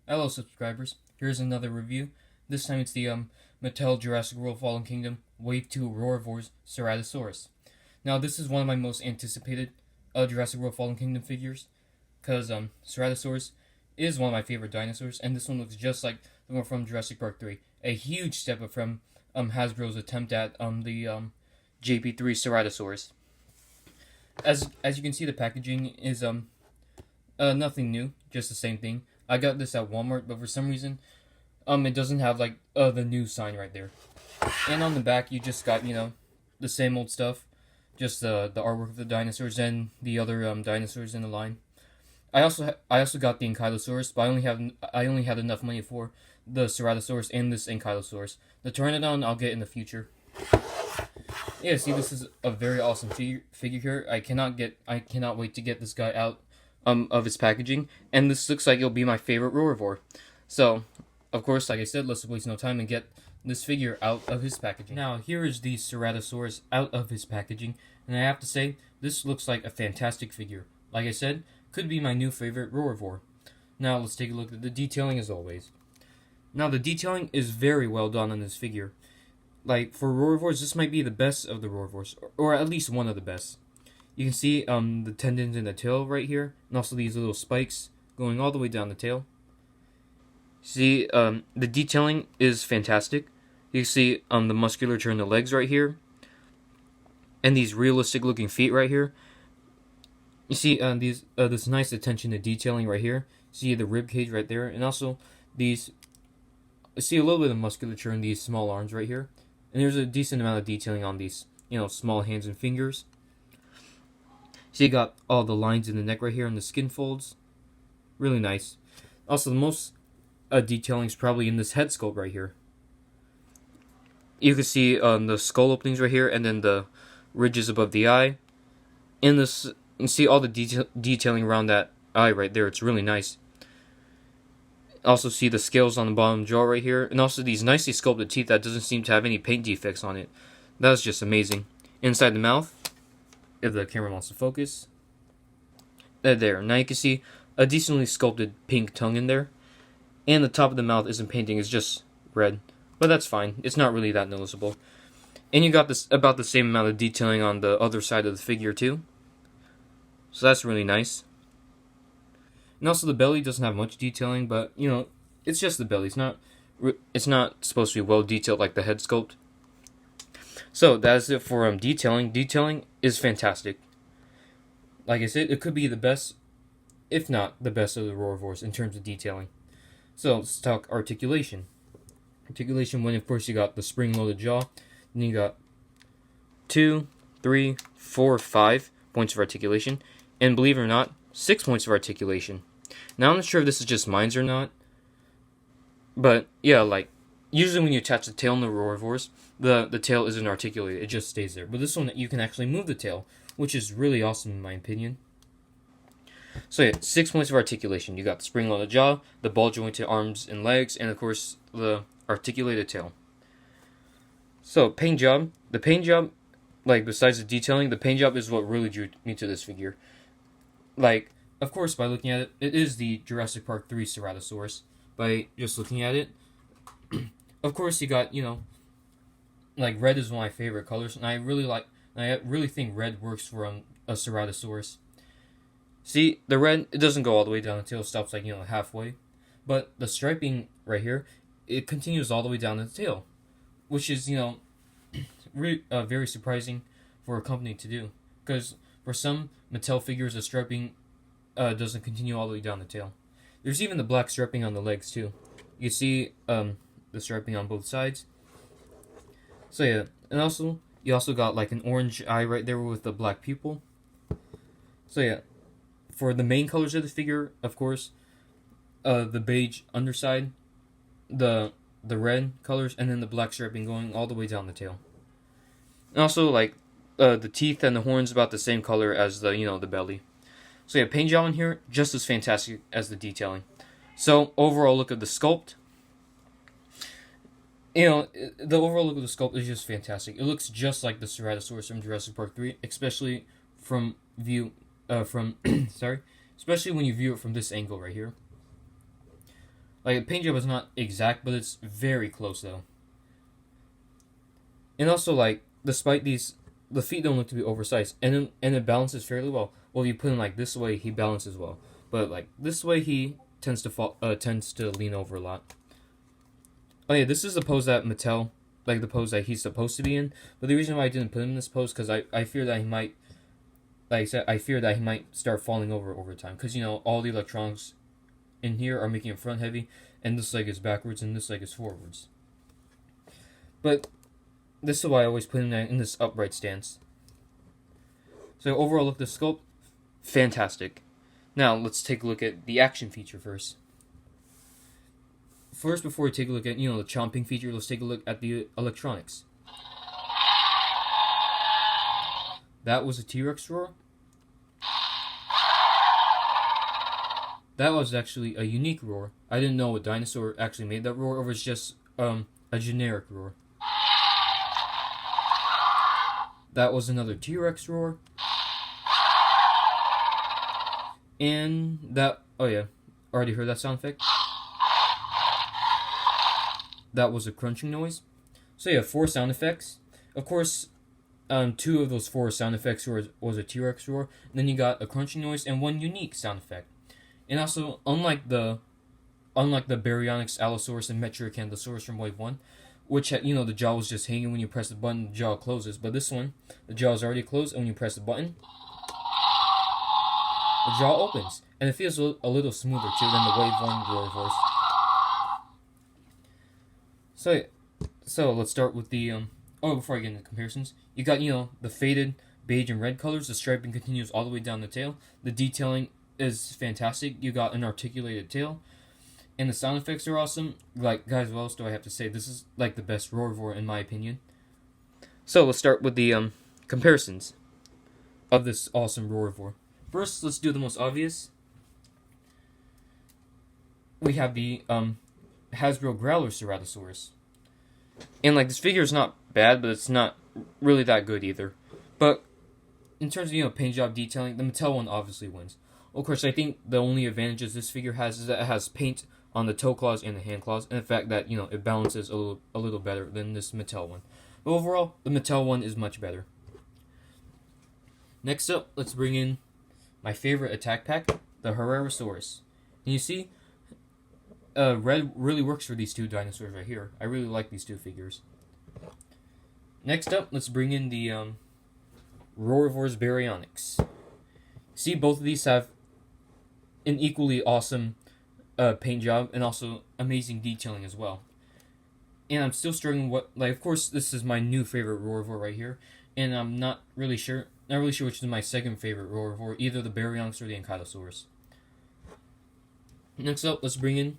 Hello, subscribers. Here's another review. This time it's the Mattel Jurassic World Fallen Kingdom Wave 2 Roarivores Ceratosaurus. Now, this is one of my most anticipated Jurassic World Fallen Kingdom figures because Ceratosaurus is one of my favorite dinosaurs, and this one looks just like the one from Jurassic Park 3. A huge step up from Hasbro's attempt at the JP3 Ceratosaurus. As you can see, the packaging is nothing new, just the same thing. I got this at Walmart, but for some reason, it doesn't have like the new sign right there. And on the back, you just got the same old stuff, just the artwork of the dinosaurs and the other dinosaurs in the line. I also got the Ankylosaurus, but I only had enough money for the Ceratosaurus and this Ankylosaurus. The Pteranodon I'll get in the future. Yeah, see, this is a very awesome figure here. I cannot wait to get this guy out of its packaging, and this looks like it'll be my favorite Roarivore. So, of course, like I said, let's waste no time and get this figure out of his packaging. Now, here is the Ceratosaurus out of his packaging, and I have to say, this looks like a fantastic figure. Like I said, could be my new favorite Roarivore. Now, let's take a look at the detailing as always. Now, the detailing is very well done on this figure. Like, for Roarivores, this might be the best of the Roarivores, or at least one of the best. You can see the tendons in the tail right here, and also these little spikes going all the way down the tail. See, the detailing is fantastic. You can see the musculature in the legs right here, and these realistic looking feet right here. You see this nice attention to detailing right here. See the rib cage right there, and also these. See a little bit of musculature in these small arms right here, and there's a decent amount of detailing on these, small hands and fingers. So you got all the lines in the neck right here and the skin folds. Really nice. Also, the most detailing is probably in this head sculpt right here. You can see the skull openings right here, and then the ridges above the eye. And this, you see all the detailing around that eye right there. It's really nice. Also see the scales on the bottom jaw right here, and also these nicely sculpted teeth that doesn't seem to have any paint defects on it. That's just amazing. Inside the mouth, if the camera wants to focus. There. Now you can see a decently sculpted pink tongue in there. And the top of the mouth isn't painting, it's just red. But that's fine. It's not really that noticeable. And you got this about the same amount of detailing on the other side of the figure too. So that's really nice. And also the belly doesn't have much detailing, but it's just the belly. It's not supposed to be well detailed like the head sculpt. So that is it for detailing. Detailing is fantastic. Like I said, it could be the best, if not the best of the Roarivores in terms of detailing. So let's talk articulation. Articulation, when of course you got the spring-loaded jaw, then you got 2, 3, 4, 5 points of articulation, and believe it or not, 6 points of articulation. Now I'm not sure if this is just mines or not, but yeah, like usually when you attach the tail in the Roarivores, the tail isn't articulated, it just stays there. But this one, you can actually move the tail, which is really awesome in my opinion. So yeah, 6 points of articulation. You got the spring-loaded jaw, the ball-jointed arms and legs, and of course the articulated tail. So paint job. The paint job, like besides the detailing, the paint job is what really drew me to this figure. Like, of course, by looking at it, it is the Jurassic Park 3 Ceratosaurus. By just looking at it, of course, you got like red is one of my favorite colors, and I really think red works for a Ceratosaurus. See, the red, it doesn't go all the way down the tail, it stops like halfway, but the striping right here, it continues all the way down the tail, which is really very surprising for a company to do, because for some Mattel figures, the striping doesn't continue all the way down the tail. There's even the black striping on the legs too. You see the striping on both sides. So yeah, and also you also got like an orange eye right there with the black pupil. So yeah, for the main colors of the figure, of course, the beige underside, the red colors, and then the black striping going all the way down the tail. And also like the teeth and the horns about the same color as the the belly. So yeah, paint job in here just as fantastic as the detailing. So overall look at the sculpt. The overall look of the sculpt is just fantastic. It looks just like the Ceratosaurus from Jurassic Park 3, especially from sorry, especially when you view it from this angle right here. Like Paintjob is not exact, but it's very close though. And also, like, despite these, the feet don't look to be oversized, and it balances fairly well. Well, if you put him like this way, he balances well, but like this way, he tends to lean over a lot. Oh yeah, this is the pose that Mattel, like the pose that he's supposed to be in. But the reason why I didn't put him in this pose because I fear that he might, like I said, I fear that he might start falling over time. Because all the electronics in here are making him front heavy, and this leg is backwards and this leg is forwards. But this is why I always put him in this upright stance. So overall look at the sculpt, fantastic. Now let's take a look at the action feature first. First, before we take a look at the chomping feature, let's take a look at the electronics. That was a T-Rex roar. That was actually a unique roar. I didn't know a dinosaur actually made that roar, or it was just a generic roar. That was another T-Rex roar. And that, oh yeah, already heard that sound effect. That was a crunching noise. So yeah, 4 sound effects. Of course, 2 of those 4 sound effects was a T-Rex roar. And then you got a crunching noise and 1 unique sound effect. And also, unlike the Baryonyx, Allosaurus, and Metriacanthosaurus from Wave 1, which the jaw was just hanging when you press the button, the jaw closes. But this one, the jaw is already closed, and when you press the button, the jaw opens. And it feels a little smoother too than the Wave 1 Roarivores. So let's start with the before I get into comparisons, you got the faded beige and red colors. The striping continues all the way down the tail. The detailing is fantastic. You got an articulated tail, and the sound effects are awesome. Like, guys, what else do I have to say? This is like the best Roarivore in my opinion. So let's start with the comparisons of this awesome Roarivore. First, let's do the most obvious. We have the Hasbro Growler Ceratosaurus. And like, this figure is not bad, but it's not really that good either. But in terms of paint job detailing, the Mattel one obviously wins. Of course, I think the only advantages this figure has is that it has paint on the toe claws and the hand claws, and the fact that it balances a little better than this Mattel one. But overall, the Mattel one is much better. Next up, let's bring in my favorite attack pack, the Roarivores. And you see, red really works for these 2 dinosaurs right here. I really like these 2 figures. Next up, let's bring in the Roarivores Baryonyx. See, both of these have an equally awesome paint job and also amazing detailing as well. And I'm still struggling of course, this is my new favorite Roarivore right here, and I'm not really sure which is my second favorite Roarivore, either the Baryonyx or the Ankylosaurus. Next up, let's bring in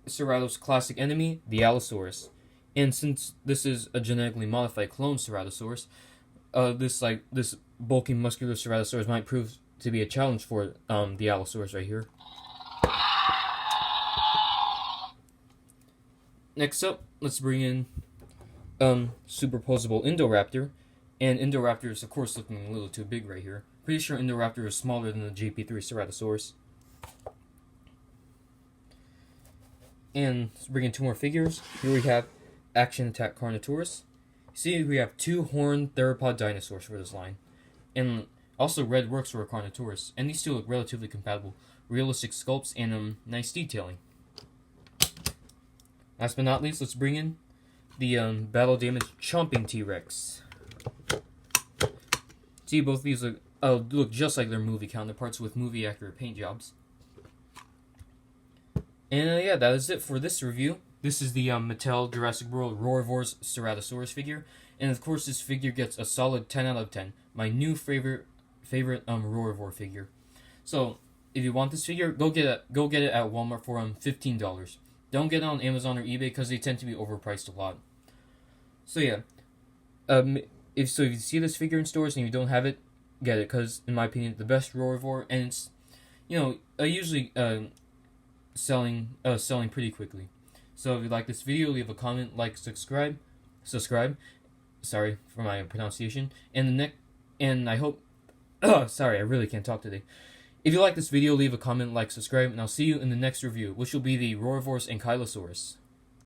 Cerato's classic enemy, the Allosaurus. And since this is a genetically modified clone Ceratosaurus, this bulky muscular Ceratosaurus might prove to be a challenge for the Allosaurus right here. Next up, let's bring in superposable Indoraptor. And Indoraptor is, of course, looking a little too big right here. Pretty sure Indoraptor is smaller than the JP3 Ceratosaurus. And let's bring in 2 more figures. Here we have Action Attack Carnotaurus. See, we have 2 horned theropod dinosaurs for this line. And also red works for a Carnotaurus. And these 2 look relatively compatible. Realistic sculpts and nice detailing. Last but not least, let's bring in the battle damage chomping T-Rex. See, both of these look just like their movie counterparts with movie accurate paint jobs. And yeah, that is it for this review. This is the Mattel Jurassic World Roarivores Ceratosaurus figure. And of course, this figure gets a solid 10 out of 10. My new favorite Roarivore figure. So, if you want this figure, go get it at Walmart for $15. Don't get it on Amazon or eBay because they tend to be overpriced a lot. So yeah, if you see this figure in stores and you don't have it, get it, because in my opinion, the best Roarivore, and it's usually selling pretty quickly. So if you like this video, leave a comment, like, subscribe. Sorry for my pronunciation. And I hope. Sorry, I really can't talk today. If you like this video, leave a comment, like, subscribe, and I'll see you in the next review, which will be the Roarivores and Ankylosaurus.